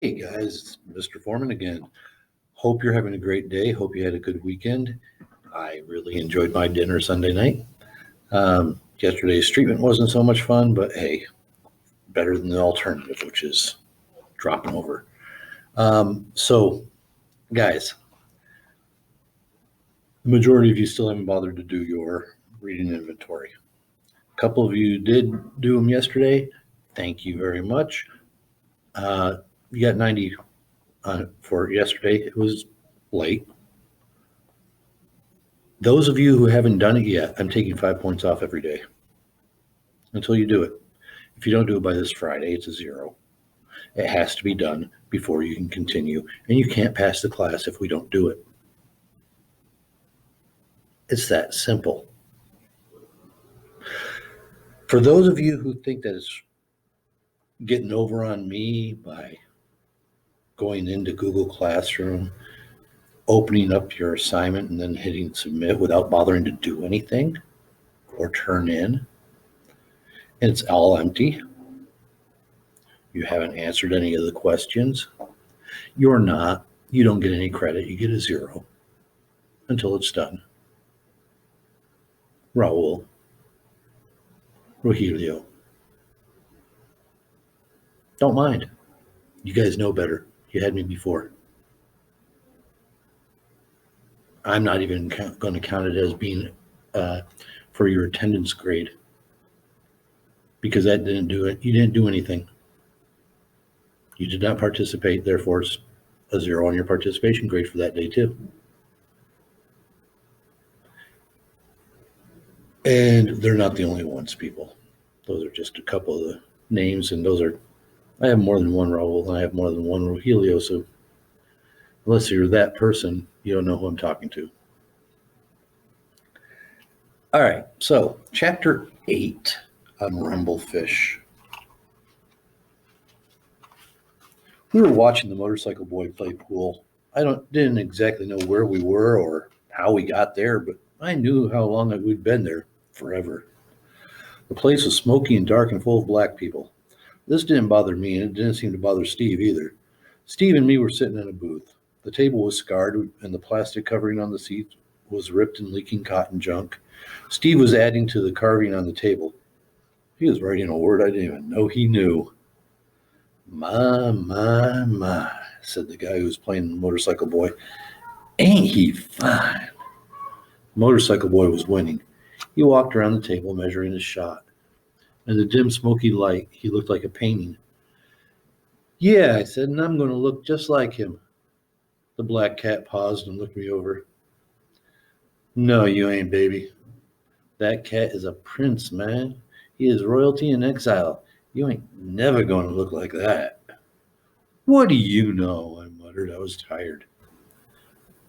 Hey guys, Mr. Foreman again. Hope you're having a great day. Hope you had a good weekend. I really enjoyed my dinner Sunday night. Yesterday's treatment wasn't so much fun, but hey, better than the alternative, which is dropping over. Guys, the majority of you still haven't bothered to do your reading inventory. A couple of you did do them yesterday. Thank you very much. You got 90 for yesterday. It was late. Those of you who haven't done it yet, I'm taking 5 points off every day until you do it. If you don't do it by this Friday, it's a 0. It has to be done before you can continue, and you can't pass the class if we don't do it. It's that simple. For those of you who think that it's getting over on me by going into Google Classroom, opening up your assignment, and then hitting submit without bothering to do anything or turn in, and it's all empty, you haven't answered any of the questions, you don't get any credit. You get a 0 until it's done. Raul, Rogelio, don't mind. You guys know better. You had me before. I'm not even going to count it as being for your attendance grade because that didn't do it. You didn't do anything. You did not participate, therefore it's a 0 on your participation grade for that day too. And they're not the only ones, people. Those are just a couple of the names, and I have more than one Raul, and I have more than one Rogelio, so unless you're that person, you don't know who I'm talking to. All right, so chapter 8 on Rumblefish. We were watching the motorcycle boy play pool. Didn't exactly know where we were or how we got there, but I knew how long we'd been there, forever. The place was smoky and dark and full of black people. This didn't bother me, and it didn't seem to bother Steve either. Steve and me were sitting in a booth. The table was scarred, and the plastic covering on the seat was ripped and leaking cotton junk. Steve was adding to the carving on the table. He was writing a word I didn't even know he knew. My, said the guy who was playing the motorcycle boy. Ain't he fine? The motorcycle boy was winning. He walked around the table measuring his shot. In the dim, smoky light, he looked like a painting. Yeah, I said, and I'm going to look just like him. The black cat paused and looked me over. No, you ain't, baby. That cat is a prince, man. He is royalty in exile. You ain't never going to look like that. What do you know? I muttered. I was tired.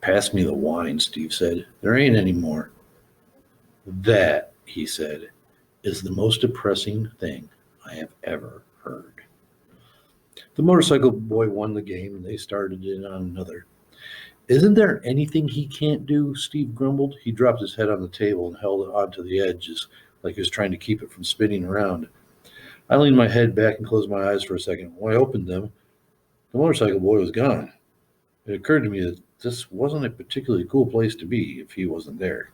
Pass me the wine, Steve said. There ain't any more. That, he said, is the most depressing thing I have ever heard. The motorcycle boy won the game, and they started in on another. Isn't there anything he can't do? Steve grumbled. He dropped his head on the table and held it onto the edges like he was trying to keep it from spinning around. I leaned my head back and closed my eyes for a second. When I opened them, the motorcycle boy was gone. It occurred to me that this wasn't a particularly cool place to be if he wasn't there.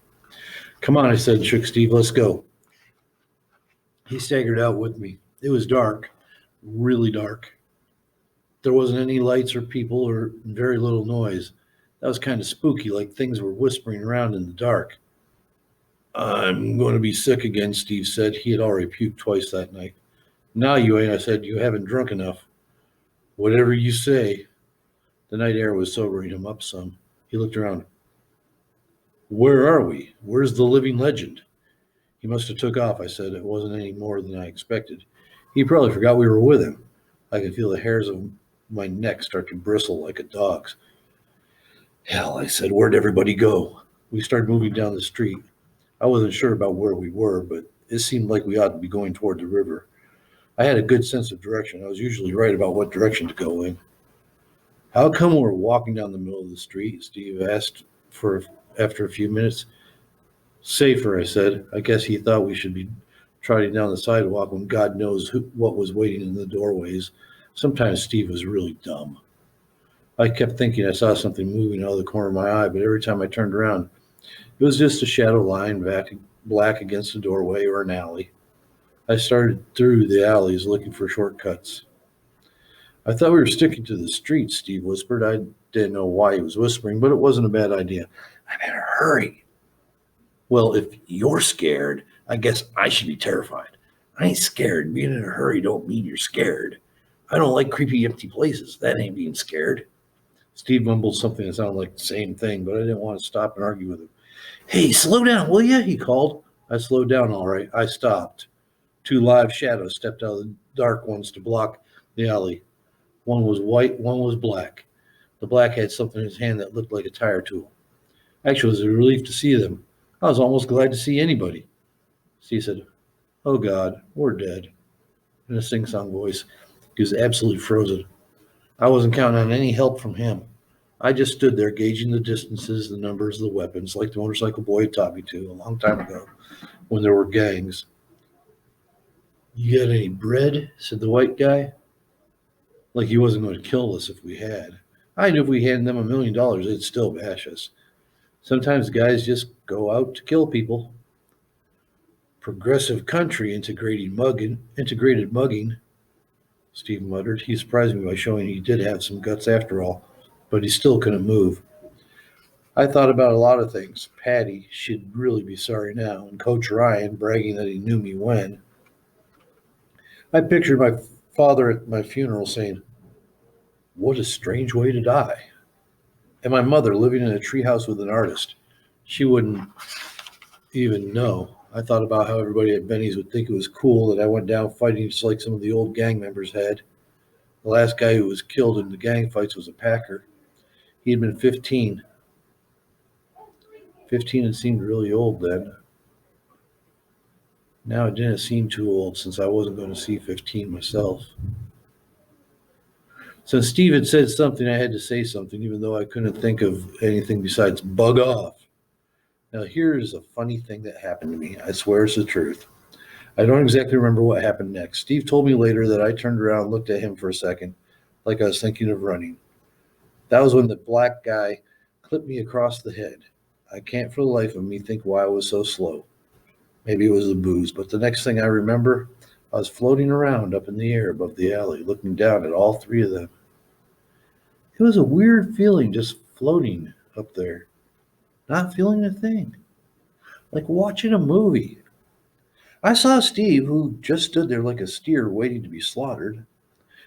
Come on, I said and shook Steve. Let's go. He staggered out with me. It was dark, really dark. There wasn't any lights or people or very little noise. That was kind of spooky, like things were whispering around in the dark. I'm going to be sick again, Steve said. He had already puked twice that night. Now you ain't, I said. You haven't drunk enough. Whatever you say. The night air was sobering him up some. He looked around. Where are we? Where's the living legend? He must have took off, I said. It wasn't any more than I expected. He probably forgot we were with him. I could feel the hairs of my neck start to bristle like a dog's. Hell, I said, where'd everybody go? We started moving down the street. I wasn't sure about where we were, but it seemed like we ought to be going toward the river. I had a good sense of direction. I was usually right about what direction to go in. How come we're walking down the middle of the street? Steve asked after a few minutes. Safer, I said. I guess he thought we should be trotting down the sidewalk when God knows what was waiting in the doorways. Sometimes Steve was really dumb. I kept thinking I saw something moving out of the corner of my eye, but every time I turned around, it was just a shadow lying black against a doorway or an alley. I started through the alleys looking for shortcuts. I thought we were sticking to the street, Steve whispered. I didn't know why he was whispering, but it wasn't a bad idea. I'm in a hurry. Well, if you're scared, I guess I should be terrified. I ain't scared. Being in a hurry don't mean you're scared. I don't like creepy, empty places. That ain't being scared. Steve mumbled something that sounded like the same thing, but I didn't want to stop and argue with him. Hey, slow down, will you? He called. I slowed down, all right. I stopped. Two live shadows stepped out of the dark ones to block the alley. One was white, one was black. The black had something in his hand that looked like a tire tool. Actually, it was a relief to see them. I was almost glad to see anybody. Steve said, "Oh God, we're dead," in a sing-song voice. He was absolutely frozen. I wasn't counting on any help from him. I just stood there gauging the distances, the numbers, the weapons, like the motorcycle boy had taught me to a long time ago when there were gangs. You got any bread? Said the white guy. Like he wasn't going to kill us if we had. I knew if we handed them $1 million, they'd still bash us. Sometimes guys just go out to kill people. Progressive country integrated mugging, Steve muttered. He surprised me by showing he did have some guts after all, but he still couldn't move. I thought about a lot of things. Patty should really be sorry now, and Coach Ryan bragging that he knew me when. I pictured my father at my funeral saying, "What a strange way to die." And my mother living in a treehouse with an artist. She wouldn't even know. I thought about how everybody at Benny's would think it was cool that I went down fighting just like some of the old gang members had. The last guy who was killed in the gang fights was a Packer. He had been 15. 15 had seemed really old then. Now it didn't seem too old since I wasn't going to see 15 myself. Since Steve had said something, I had to say something, even though I couldn't think of anything besides bug off. Now, here's a funny thing that happened to me. I swear it's the truth. I don't exactly remember what happened next. Steve told me later that I turned around and looked at him for a second, like I was thinking of running. That was when the black guy clipped me across the head. I can't for the life of me think why I was so slow. Maybe it was the booze, but the next thing I remember, I was floating around up in the air above the alley, looking down at all three of them. It was a weird feeling just floating up there, not feeling a thing, like watching a movie. I saw Steve, who just stood there like a steer waiting to be slaughtered,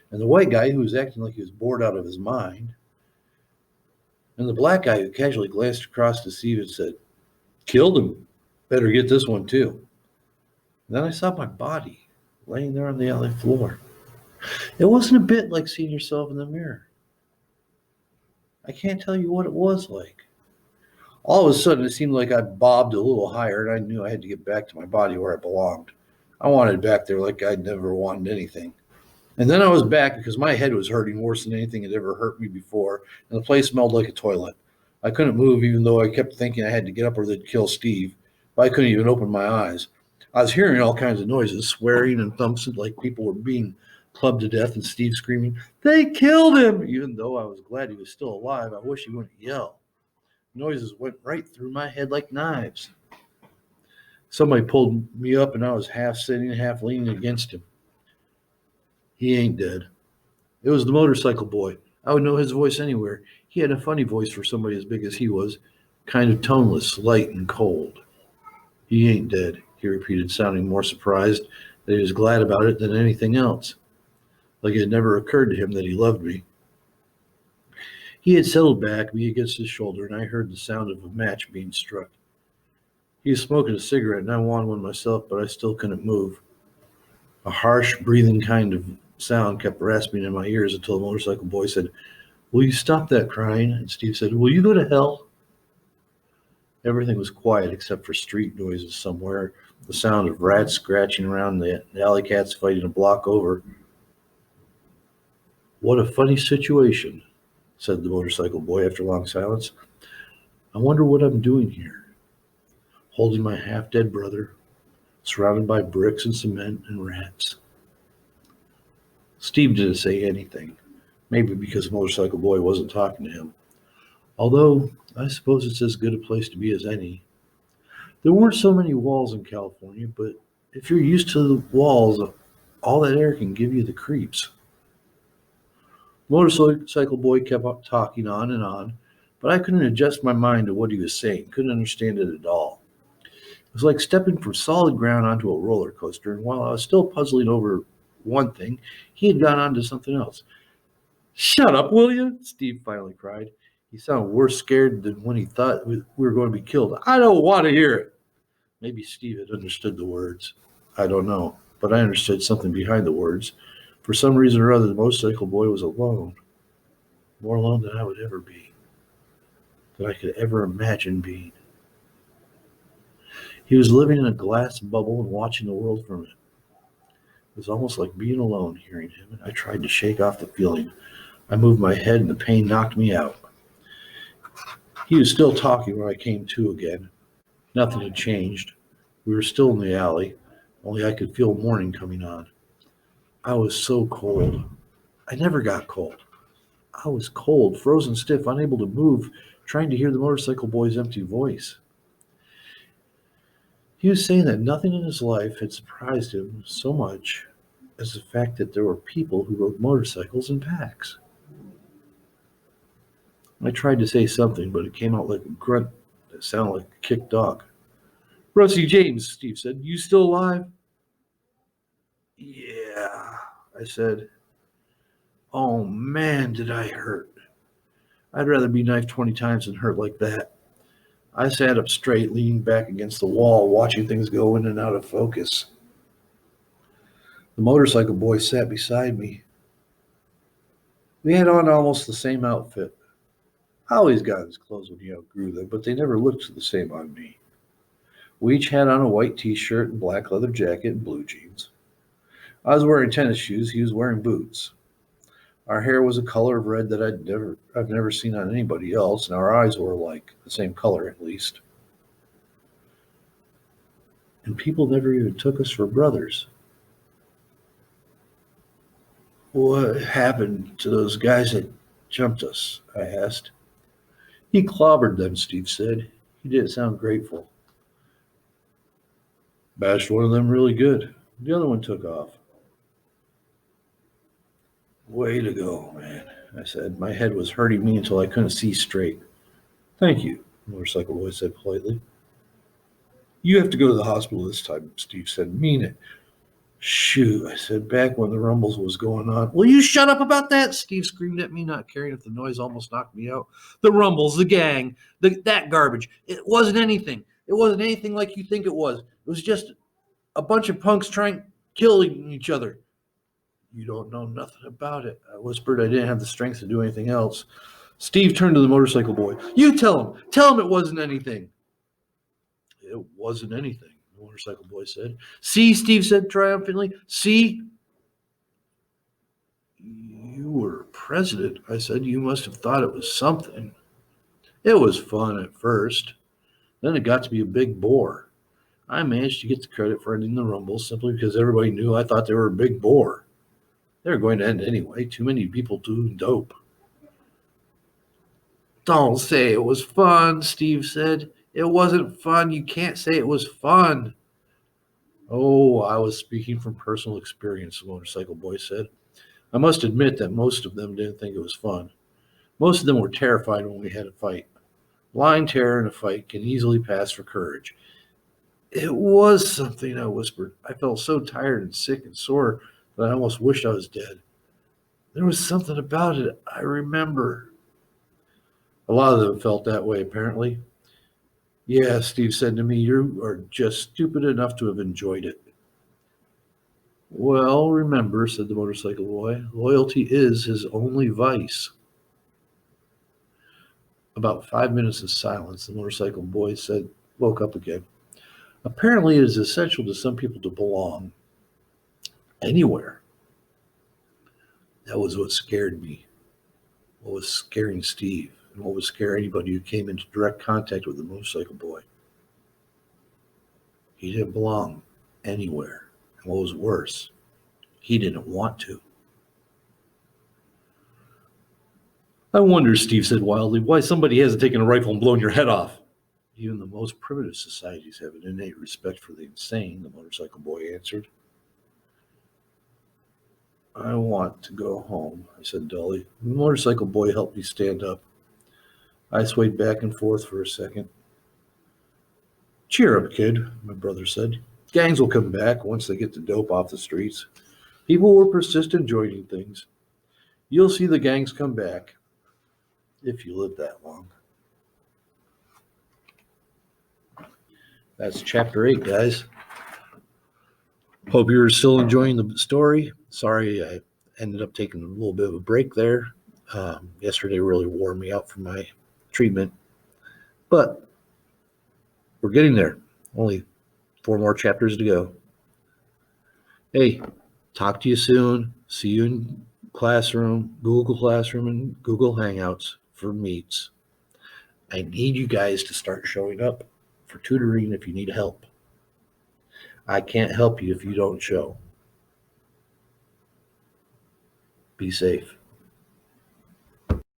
and the white guy who was acting like he was bored out of his mind, and the black guy who casually glanced across to Steve and said, "Killed him. Better get this one too." And then I saw my body laying there on the alley floor. It wasn't a bit like seeing yourself in the mirror. I can't tell you what it was like. All of a sudden, it seemed like I bobbed a little higher, and I knew I had to get back to my body where I belonged. I wanted back there like I'd never wanted anything. And then I was back because my head was hurting worse than anything had ever hurt me before, and the place smelled like a toilet. I couldn't move, even though I kept thinking I had to get up or they'd kill Steve. But I couldn't even open my eyes. I was hearing all kinds of noises, swearing and thumps like people were being clubbed to death, and Steve screaming, "They killed him!" Even though I was glad he was still alive, I wish he wouldn't yell. Noises went right through my head like knives. Somebody pulled me up, and I was half sitting, half leaning against him. He ain't dead. It was the motorcycle boy. I would know his voice anywhere. He had a funny voice for somebody as big as he was, kind of toneless, light and cold. "He ain't dead," he repeated, sounding more surprised that he was glad about it than anything else, like it had never occurred to him that he loved me. He had settled back, me against his shoulder, and I heard the sound of a match being struck. He was smoking a cigarette, and I wanted one myself, but I still couldn't move. A harsh, breathing kind of sound kept rasping in my ears until the motorcycle boy said, "Will you stop that crying?" And Steve said, "Will you go to hell?" Everything was quiet except for street noises somewhere, the sound of rats scratching around, the alley cats fighting a block over. "What a funny situation," said the motorcycle boy after a long silence. "I wonder what I'm doing here, holding my half-dead brother, surrounded by bricks and cement and rats." Steve didn't say anything, maybe because the motorcycle boy wasn't talking to him. Although, I suppose it's as good a place to be as any. There weren't so many walls in California, but if you're used to the walls, all that air can give you the creeps. Motorcycle boy kept talking on, but I couldn't adjust my mind to what he was saying, couldn't understand it at all. It was like stepping from solid ground onto a roller coaster, and while I was still puzzling over one thing, he had gone on to something else. Shut up, will you? Steve finally cried. He sounded worse scared than when he thought we were going to be killed. I don't want to hear it. Maybe Steve had understood the words. I don't know, but I understood something behind the words. For some reason or other, the motorcycle boy was alone, more alone than I would ever be, than I could ever imagine being. He was living in a glass bubble and watching the world from it. It was almost like being alone, hearing him, and I tried to shake off the feeling. I moved my head, and the pain knocked me out. He was still talking when I came to again. Nothing had changed. We were still in the alley, only I could feel morning coming on. I was so cold. I never got cold. I was cold, frozen stiff, unable to move, trying to hear the motorcycle boy's empty voice. He was saying that nothing in his life had surprised him so much as the fact that there were people who rode motorcycles in packs. I tried to say something, but it came out like a grunt that sounded like a kicked dog. Rusty James, Steve said, you still alive? Yeah, I said. Oh man, did I hurt. I'd rather be knifed 20 times than hurt like that. I sat up straight, leaning back against the wall, watching things go in and out of focus. The motorcycle boy sat beside me. We had on almost the same outfit. I always got his clothes when he outgrew them, but they never looked the same on me. We each had on a white t-shirt and black leather jacket and blue jeans. I was wearing tennis shoes, he was wearing boots. Our hair was a color of red that I've never seen on anybody else, and our eyes were like the same color at least. And people never even took us for brothers. What happened to those guys that jumped us? I asked. He clobbered them, Steve said. He didn't sound grateful. Bashed one of them really good. The other one took off. Way to go, man, I said. My head was hurting me until I couldn't see straight. Thank you, the motorcycle boy said politely. You have to go to the hospital this time, Steve said. Mean it. Shoot, I said, back when the rumbles was going on. Will you shut up about that? Steve screamed at me, not caring if the noise almost knocked me out. The rumbles, the gang, that garbage. It wasn't anything. It wasn't anything like you think it was. It was just a bunch of punks trying killing each other. You don't know nothing about it. I whispered. I didn't have the strength to do anything else. Steve turned to the motorcycle boy. You tell him. Tell him it wasn't anything. It wasn't anything, the motorcycle boy said. See, Steve said triumphantly. See? You were president, I said. You must have thought it was something. It was fun at first. Then it got to be a big bore. I managed to get the credit for ending the rumble simply because everybody knew I thought they were a big bore. They were going to end anyway. Too many people doing dope. Don't say it was fun, Steve said. It wasn't fun. You can't say it was fun. Oh, I was speaking from personal experience, the motorcycle boy said. I must admit that most of them didn't think it was fun. Most of them were terrified when we had a fight. Blind terror in a fight can easily pass for courage. It was something, I whispered. I felt so tired and sick and sore that I almost wished I was dead. There was something about it I remember. A lot of them felt that way, apparently. Yeah, Steve said to me, you are just stupid enough to have enjoyed it. Well, remember, said the motorcycle boy, loyalty is his only vice. About 5 minutes of silence, the motorcycle boy said, woke up again. Apparently, it is essential to some people to belong anywhere. That was what scared me, what was scaring Steve, and what would scare anybody who came into direct contact with the motorcycle boy. He didn't belong anywhere. And what was worse, he didn't want to. I wonder, Steve said wildly, why somebody hasn't taken a rifle and blown your head off. Even the most primitive societies have an innate respect for the insane, the motorcycle boy answered. I want to go home, I said dully. The motorcycle boy helped me stand up. I swayed back and forth for a second. Cheer up, kid, my brother said. Gangs will come back once they get the dope off the streets. People will persist in joining things. You'll see the gangs come back if you live that long. That's chapter 8, guys. Hope you're still enjoying the story. Sorry, I ended up taking a little bit of a break there. Yesterday really wore me out from my treatment. But we're getting there. Only 4 more chapters to go. Hey, talk to you soon. See you in Classroom, Google Classroom, and Google Hangouts for meets. I need you guys to start showing up for tutoring if you need help. I can't help you if you don't show. Be safe.